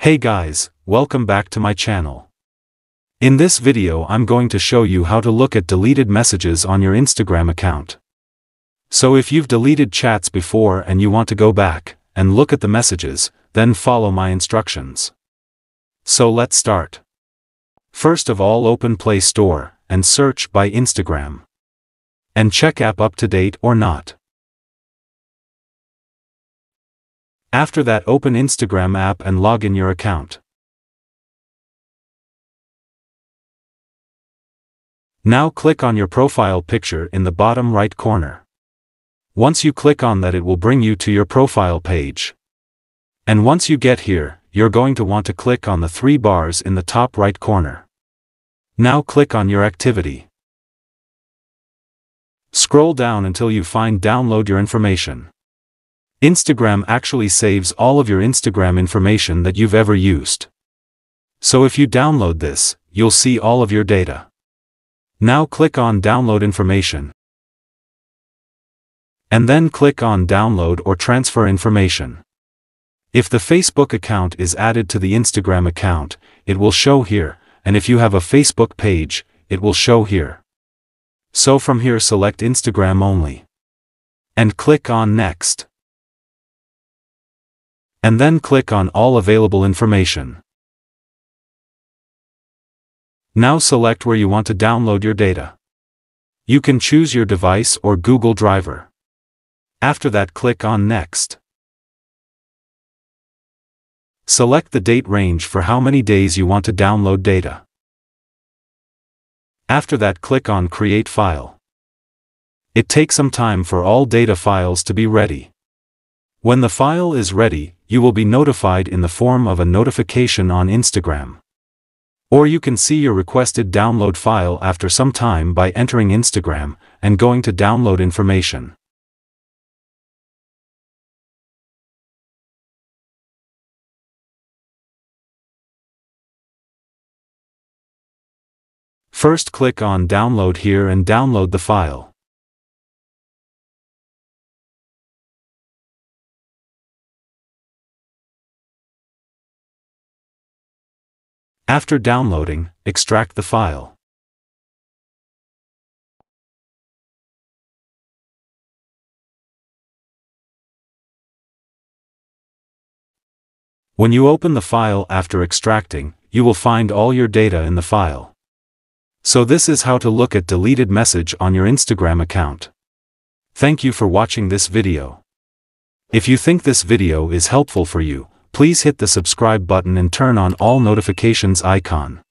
Hey guys, welcome back to my channel. In this video I'm going to show you how to look at deleted messages on your Instagram account. So if you've deleted chats before and you want to go back and look at the messages, then follow my instructions. So let's start. First of all, open Play Store and search by Instagram. And check app up to date or not. After that, open Instagram app and log in your account. Now click on your profile picture in the bottom right corner. Once you click on that, it will bring you to your profile page. And once you get here, you're going to want to click on the three bars in the top right corner. Now click on your activity. Scroll down until you find Download Your Information. Instagram actually saves all of your Instagram information that you've ever used. So if you download this, you'll see all of your data. Now click on Download Information. And then click on Download or Transfer Information. If the Facebook account is added to the Instagram account, it will show here, and if you have a Facebook page, it will show here. So from here, select Instagram only. And click on Next. And then click on All Available Information. Now select where you want to download your data. You can choose your device or Google Drive. After that, click on Next. Select the date range for how many days you want to download data. After that, click on Create File. It takes some time for all data files to be ready. When the file is ready, you will be notified in the form of a notification on Instagram. Or you can see your requested download file after some time by entering Instagram and going to Download Information. First, click on Download here and download the file. After downloading, extract the file. When you open the file after extracting, you will find all your data in the file. So this is how to look at deleted message on your Instagram account. Thank you for watching this video. If you think this video is helpful for you, please hit the subscribe button and turn on all notifications icon.